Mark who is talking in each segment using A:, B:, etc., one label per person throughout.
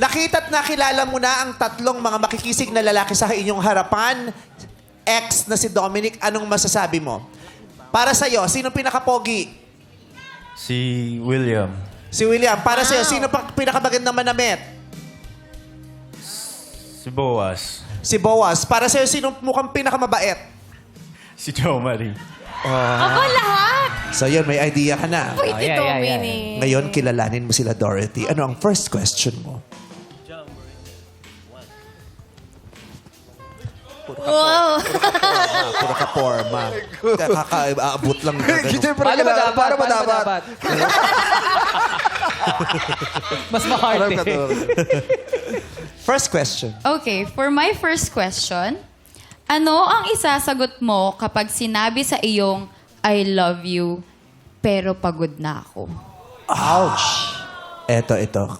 A: Nakita't nakilala mo na ang tatlong mga makikisig na lalaki sa inyong harapan. Ex na si Dominic, anong masasabi mo? Para sa'yo, sino pinakapogi?
B: Si William.
A: Si William. Para sa'yo, sino pinakamagandang manamit?
B: Si Boaz.
A: Si Boaz. Para sa'yo, sino mukhang pinakamabait?
B: Si Jo Marie.
C: Aba, lahat!
A: So yun, may idea ka na.
C: Pwede Dominic.
A: Ngayon, kilalanin mo sila, Dorothy. Ano ang first question mo?
C: Wow!
A: Puro ka forma. Kakaabot lang.
D: Paano ba dapat?
E: Mas mahal
A: First question.
C: Okay, for my first question, ano ang isasagot mo kapag sinabi sa iyong I love you, pero pagod na ako?
A: Ouch! Ito.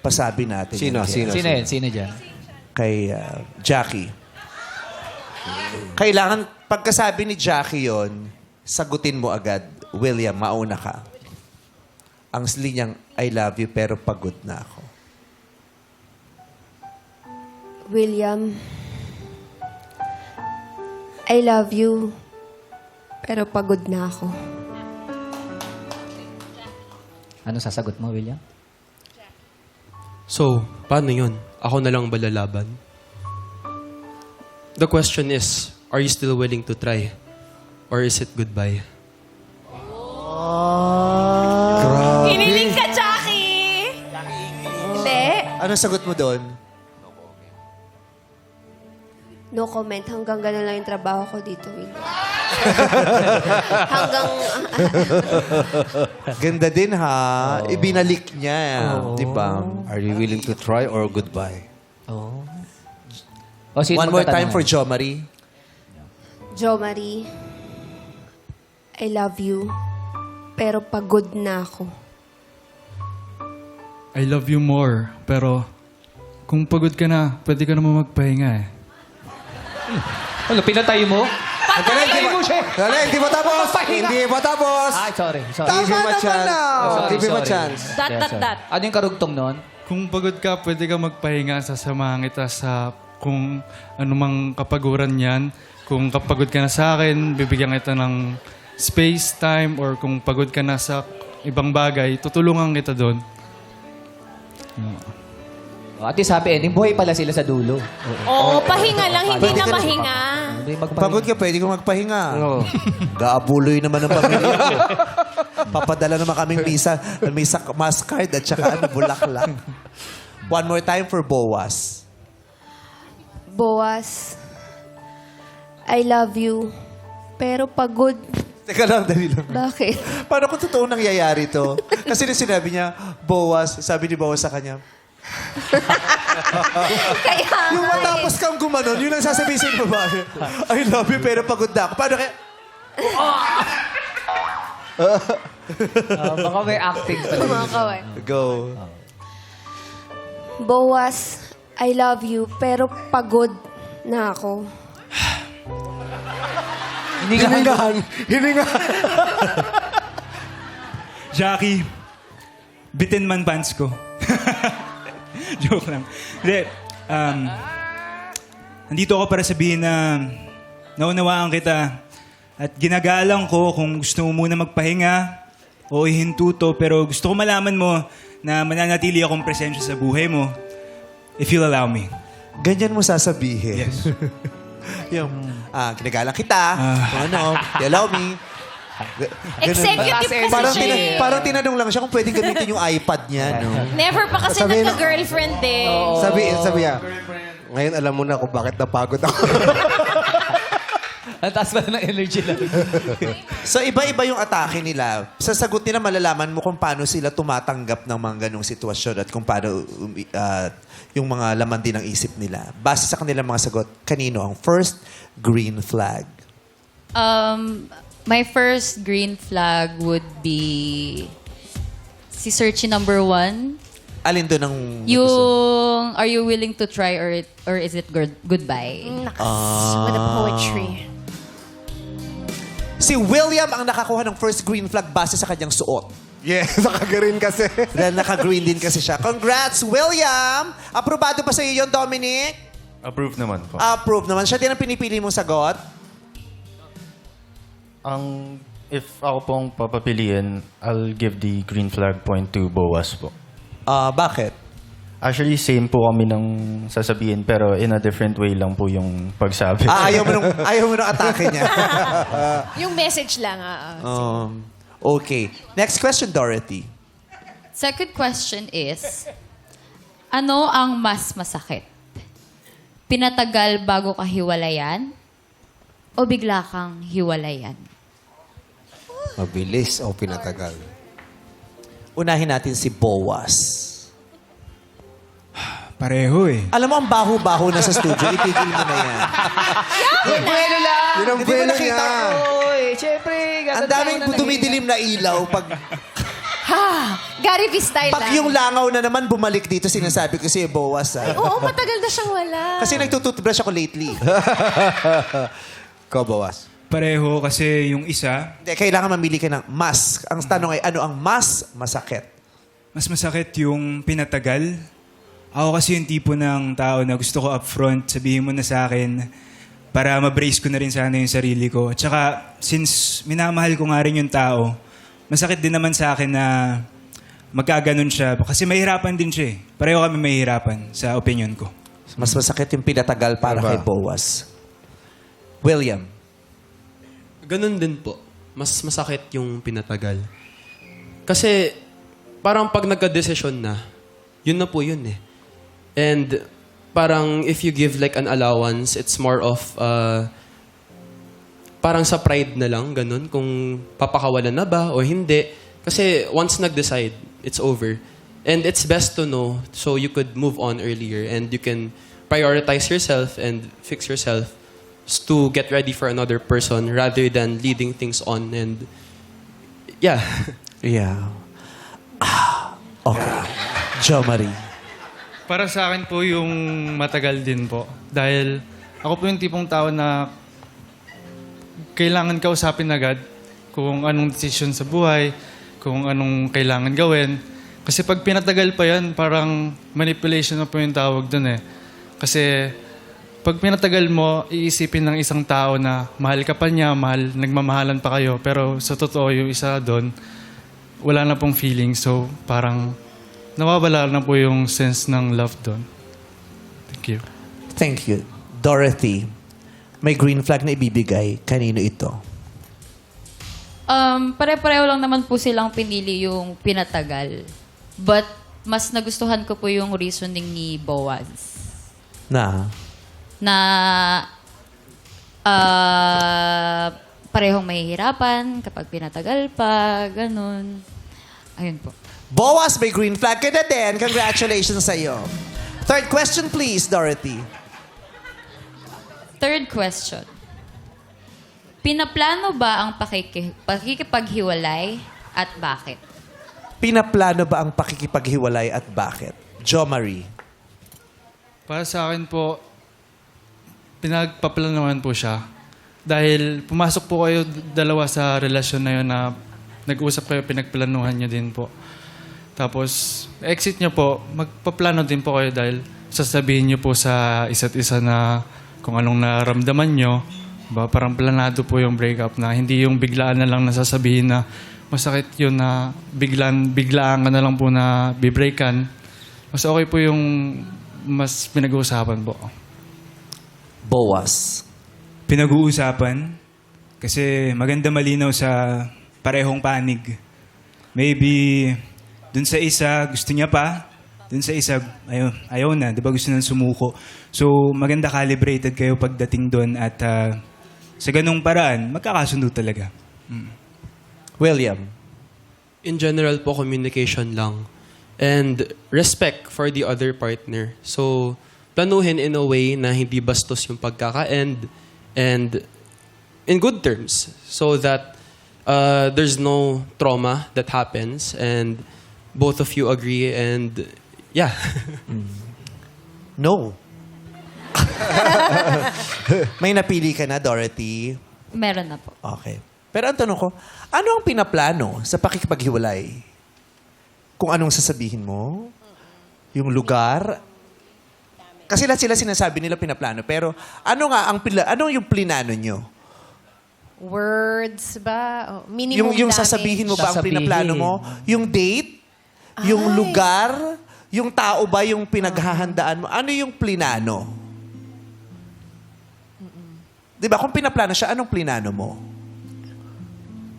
A: Pasabi natin.
D: Sino?
E: Sino yun? Sino dyan?
A: Kay Jackie. Kailangan, pagkasabi ni Jackie yon, sagutin mo agad, William, mauna ka. Ang linyang, I love you, pero pagod na ako.
F: William, I love you, pero pagod na ako.
E: Ano sasagot mo, William?
G: So, paano yun? Ako na lang ba lalaban? The question is, are you still willing to try? Or is it goodbye?
C: Hiniling ka, Jackie! Hindi.
A: Ano sagot mo doon?
F: No comment. Hanggang ganun lang yung trabaho ko dito, William. Hanggang...
A: Ganda din ha. Ibinalik niya. Di ba?
D: Are you willing to try or goodbye?
E: Oh. O, sino
A: One more time
E: magtatanong?
A: for Jo Marie.
F: Jo Marie, I love you, pero pagod na ako.
H: I love you more, pero kung pagod ka na, pwede ka naman magpahinga eh.
E: Ano, pinatay mo?
D: Dali, hindi mo tapos! Hindi mo tapos!
E: Ay, sorry.
D: Give him a chance. Give him a
E: Sorry.
D: chance.
C: That.
E: Ano yung karugtong nun?
H: Kung pagod ka, pwede ka magpahinga. Sasamahan kita sa kung anumang kapaguran yan. Kung kapagod ka na sa akin, bibigyan kita ng space, time, or kung pagod ka na sa ibang bagay, tutulungan kita doon.
E: At least happy ending. Buhay pala sila sa dulo.
C: Oo, pahinga lang, hindi
A: Pwede
C: na
A: ka na-
C: mahinga.
E: Hindi magpahinga.
A: Pagod ka, pwede kong magpahinga.
D: Oo.
A: Gaabuloy naman ang pamilya ko. Papadala naman kaming misa, mass card at saka bulaklak. One more time for Boaz.
F: Boaz, I love you, pero pagod.
A: Teka lang, dali lang.
F: Bakit?
A: Paano kung totoo nangyayari to? Kasi nung sinabi niya, Boaz, sabi ni Boaz sa kanya,
F: Kaya
A: yung
F: nga
A: matapos kang gumanon, yun ang sasabihin sa babae. I love you, pero pagod na ako. Paano kaya?
E: Baka may acting pala.
F: mga kaway.
A: Go.
F: Boaz, I love you, pero pagod na ako.
D: Hiningahan.
I: Jackie, bitin man pants ko. Joke lang. Hindi, nandito ako para sabihin na naunawaan kita at ginagalang ko kung gusto mo muna magpahinga o ihinto to, pero gusto ko malaman mo na mananatili akong presensya sa buhay mo if you'll allow me.
A: Ganyan mo sasabihin.
I: Yes.
A: yung, kinagalang kita. Ano, you allow me.
C: Executive kasi
A: Parang,
C: siya eh.
A: parang tinanong lang siya kung pwedeng gamitin yung iPad niya, no?
C: Never pa kasi
D: Sabihin-
C: nagka-girlfriend eh.
D: Sabi niya, ngayon alam mo na kung bakit napagod ako.
E: Ang taas pala ng energy lang.
A: So, iba-iba yung atake nila. Sa sagot nila, malalaman mo kung paano sila tumatanggap ng mga ganong sitwasyon at kung paano yung mga laman din ng isip nila. Base sa kanilang mga sagot, kanino ang first green flag?
C: My first green flag would be si Searchy number 1.
A: Alin doon ang...
C: Yung, are you willing to try or is it goodbye?
F: With the poetry.
A: Si William ang nakakuha ng first green flag base sa kanyang suot.
D: Yes, nakagreen kasi.
A: Dahil naka-green din kasi siya. Congrats, William! Aprobado pa sa iyo yun, Dominic?
B: Approve naman po.
A: Approve naman. Siya din ang pinipili mong sagot?
B: If ako pong papapiliin, I'll give the green flag point to Boaz po.
A: Bakit?
B: Actually, same po kami ng sasabihin, pero in a different way lang po yung pagsabi.
A: Ayaw mo nung atake niya.
F: Yung message lang,
A: Okay. Next question, Dorothy.
C: Second question is, ano ang mas masakit? Pinatagal bago ka hiwalayan? O bigla kang hiwalayan?
D: Mabilis o pinatagal?
A: Unahin natin si Boaz.
I: Pareho eh.
A: Alam mo, ang baho-baho na sa studio. Itigil mo na yan.
E: Buwelo lang!
D: Yun ang
A: Hindi mo
D: buwelo
A: nakita
D: niya.
E: Oy, syempre,
A: Ang daming dumidilim na ilaw.
F: Gary V style
A: Pag yung langaw na naman bumalik dito, sinasabi ko si Boaz.
F: Oo, matagal na siyang wala.
A: Kasi nagtututbrush ako lately.
D: Ikaw, Bawas.
I: Pareho kasi yung isa,
A: Hindi, kailangan mamili ka ng mas. Ang tanong ay, ano ang mas masakit?
I: mas masakit yung pinatagal. Ako kasi yung tipo ng tao na gusto ko upfront, sabihin mo na sa akin para ma-brace ko na rin sana yung sarili ko. At saka, since minamahal ko nga rin yung tao, masakit din naman sa akin na magkaganon siya. Kasi mahirapan din siya eh. Pareho kami mahirapan sa opinion ko.
A: Mas masakit yung pinatagal para
D: Ano ba?
A: kay Boaz. William.
G: Ganun din po. Mas masakit yung pinatagal. Kasi parang pag nagka-desisyon na, yun na po yun eh. And parang if you give like an allowance, it's more of parang sa pride na lang, ganun, kung papakawalan na ba o hindi. Kasi once nag-decide, it's over. And it's best to know so you could move on earlier and you can prioritize yourself and fix yourself to get ready for another person rather than leading things on. And yeah.
A: Yeah. Okay. Jo Marie.
H: Para sa akin po yung matagal din po. Dahil ako po yung tipong tao na kailangan kausapin agad kung anong decision sa buhay, kung anong kailangan gawin. Kasi pag pinatagal pa yan, parang manipulation na po yung tawag dun eh. Kasi pag pinatagal mo, iisipin ng isang tao na mahal ka pa niya, nagmamahalan pa kayo. Pero sa totoo, yung isa doon, wala na pong feeling. So parang nawawala na po yung sense ng love doon. Thank you.
A: Thank you. Dorothy, may green flag na ibibigay. Kanino ito?
C: Pare-pareho lang naman po silang pinili yung pinatagal. But mas nagustuhan ko po yung reasoning ni Boaz.
A: Na?
C: Na parehong mahihirapan kapag pinatagal pa, ganun. Ayun po.
A: Boaz, may green flag ka na din. Congratulations sa iyo. Third question, please, Dorothy.
C: Third question. Pinaplano ba ang pakikipaghiwalay at bakit?
A: Pinaplano ba ang pakikipaghiwalay at bakit? Jo Marie.
H: Para sa akin po, pinagpaplanuhan po siya. Dahil pumasok po kayo dalawa sa relasyon na yun na nag-usap kayo, pinagplanuhan niyo din po. Tapos, exit niyo po, magpaplano din po kayo dahil sasabihin niyo po sa isa't isa na kung anong naramdaman niyo. Diba? Parang planado po yung breakup na hindi yung biglaan na lang nasasabihin na masakit yun na biglaan ka na lang po na bibreakan. Mas okay po yung mas pinag-uusapan po.
A: Boaz.
I: Pinag-uusapan kasi maganda malinaw sa parehong panig. Maybe dun sa isa gusto niya pa, dun sa isa ayaw na, 'di ba gusto nang sumuko. So maganda calibrated kayo pagdating doon at sa ganung paraan magkakasundo talaga.
A: William.
G: In general po, communication lang. And respect for the other partner. So, planuhin in a way na hindi bastos yung pagkaka-end and in good terms so that there's no trauma that happens and both of you agree and yeah.
A: No. May napili ka na, Dorothy?
C: Meron na po.
A: Okay. Pero ang tanong ko, ano ang pinaplano sa pakikipaghiwalay? kung anong sasabihin mo, yung lugar. Kasi lahat sila sinasabi nila pinaplano. Pero ano nga ano yung plinano nyo?
E: Words ba? Oh, minimum
A: Yung
E: damage.
A: sasabihin mo ba ang
D: Sasabihin.
A: pinaplano mo? Yung date? Yung lugar? Yung tao ba yung pinaghahandaan mo? Ano yung plinano? Di ba? Kung pinaplano siya, anong plinano mo?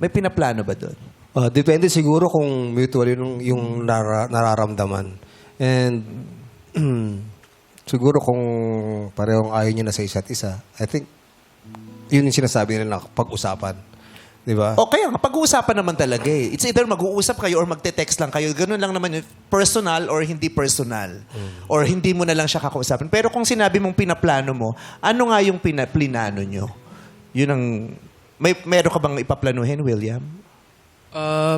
A: May pinaplano ba doon?
D: Depende siguro kung mutual yung nararamdaman. And siguro kung parehong ayaw nyo na sa isa't isa, I think yun yung sinasabi nila na pag-usapan. Di ba?
A: O kaya nga, pag-uusapan naman talaga eh. It's either mag-uusap kayo or magte-text lang kayo. Ganun lang naman yun. Personal or hindi personal. Or hindi mo na lang siya kakausapin. Pero kung sinabi mong pinaplano mo, ano nga yung plinano nyo? Yun ang... Meron ka bang ipaplanuhin, William?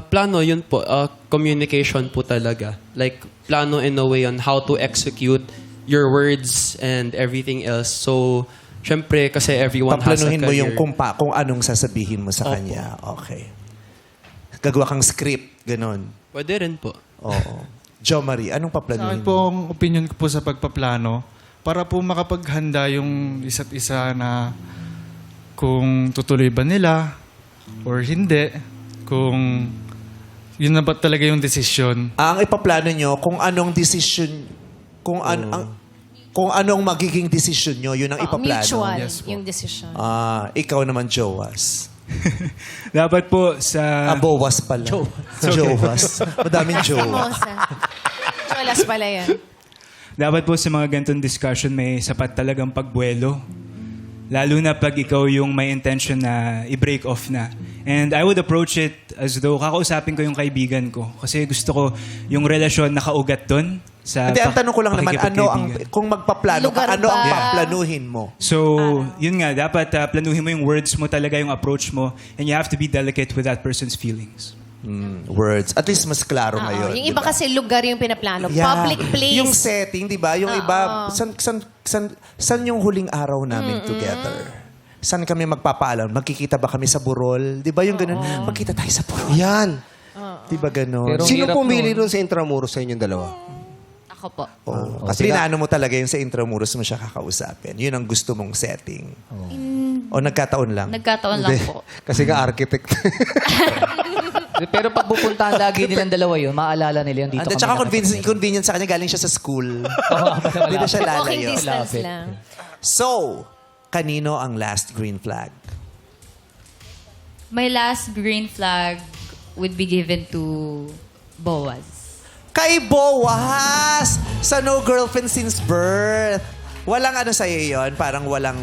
G: Plano, yun po. Communication po talaga. Like, plano in a way on how to execute your words and everything else. So, syempre, kasi everyone has a
A: Paplanuhin mo
G: career.
A: yung kung anong sasabihin mo sa kanya. Okay. Gagawa kang script, ganun.
G: Pwede rin po.
A: Oo. Jo Marie, anong
H: Sa
A: paplanuhin
H: akin po, ang opinion ko po sa pagpaplano, para po makapaghanda yung isa't isa na kung tutuloy ba nila or hindi, kung yun na ba talaga yung desisyon.
A: Ang ipaplano nyo, kung anong desisyon, kung anong magiging desisyon nyo, yun ang ipaplano.
E: Mutual
H: Yes po.
E: yung decision.
A: Ikaw naman, Joas.
I: Dapat po sa...
A: Bowas pala. Joas. Madaming Joas.
E: Mosa. Cholas pala yan.
I: Dapat po sa mga ganitong discussion may sapat talagang pagbuelo. Lalo na pag ikaw yung may intention na i-break off na. And I would approach it as though kakausapin ko yung kaibigan ko. Kasi gusto ko yung relasyon nakaugat doon.
A: Hindi, ang tanong ko lang naman, kung magpaplano
E: Lugar
A: ka, ano ang
E: ba?
A: paplanuhin mo?
I: So, yun nga, dapat planuhin mo yung words mo talaga, yung approach mo. And you have to be delicate with that person's feelings.
A: Words. At least mas klaro ngayon.
E: Yung
A: di
E: iba
A: ba?
E: kasi lugar yung pinaplano.
A: Yeah.
E: Public place.
A: Yung setting, di ba? Yung iba, san yung huling araw namin together? San kami magpapaalam? Magkikita ba kami sa burol? Di ba yung ganun? Magkita tayo sa burol.
D: Yan.
A: Di ba ganun?
D: Pero sino pumili nun sa Intramuros sa inyong dalawa?
C: Ako po.
A: Kasi plinano mo talaga yung sa Intramuros mo siya kakausapin. Yun ang gusto mong setting. O nagkataon lang?
C: Nagkataon lang po.
D: Kasi nga architect.
J: Pero pag pupuntahan lagi nilang dalawa yun, maalala nila yun dito.
A: At saka convenient sa kanya, galing siya sa school. Hindi na siya
E: Walking
A: lalayo.
E: distance
J: Lapit.
E: lang.
A: So, kanino ang last green flag?
C: My last green flag would be given to Boaz.
A: Kay Boaz! Sa no girlfriend since birth. Walang ano sa'yo yun? Parang walang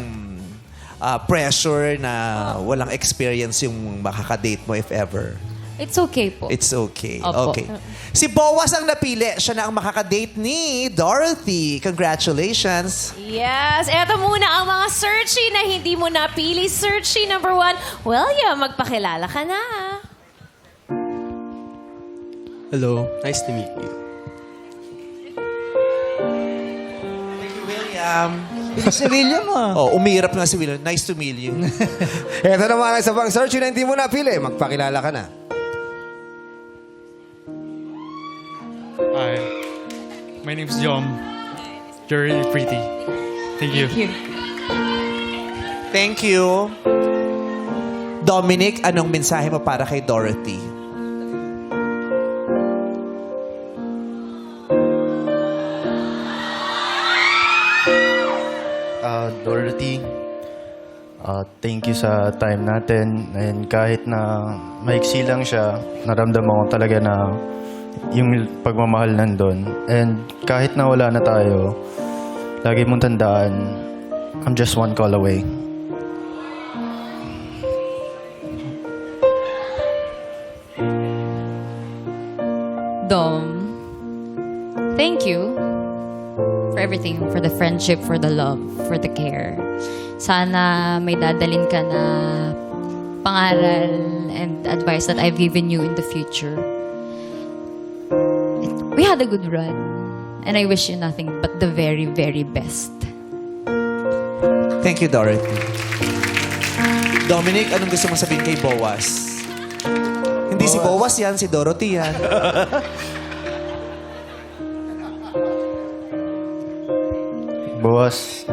A: pressure na walang experience yung makakadate mo if ever.
C: It's okay po.
A: It's okay.
C: Opo.
A: Okay. Si Boaz ang napili. Siya na ang makakadate ni Dorothy. Congratulations.
E: Yes, eto muna ang mga searchy na hindi mo napili. Searchy number 1. William, magpakilala ka na.
G: Hello. Nice to meet you.
A: William.
J: Si William
A: Oh, umirap na si William. Nice to meet you.
D: Ito naman ang isa pang search na hindi mo napili. Magpakilala ka na.
H: Hi. My name's Jom. You're really pretty. Thank you.
A: Thank you. Dominic, anong mensahe mo para kay Dorothy?
B: Dorothy, thank you sa time natin. And kahit na maiksi lang siya, naramdaman ko talaga na yung pagmamahal nandun. And kahit na wala na tayo, lagi mong tandaan, I'm just one call away.
C: Dom, thank you for everything, for the friendship, for the love, for the care. Sana may dadalin ka na pangaral and advice that I've given you in the future. We had a good run, and I wish you nothing but the very, very best.
A: Thank you, Dorothy. Dominic, anong gusto mong sabihin kay Boaz? Hindi si Boaz yan, si Dorothy yan.
B: Boas,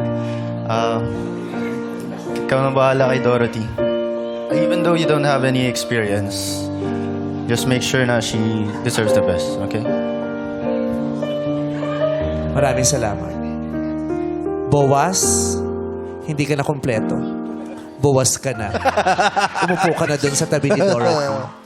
B: ikaw na bahala kay Dorothy. Even though you don't have any experience, just make sure na she deserves the best, okay?
A: Maraming salamat. Boas, hindi ka na kompleto. Boas ka na. Umupo ka na doon sa tabi ni Dorothy.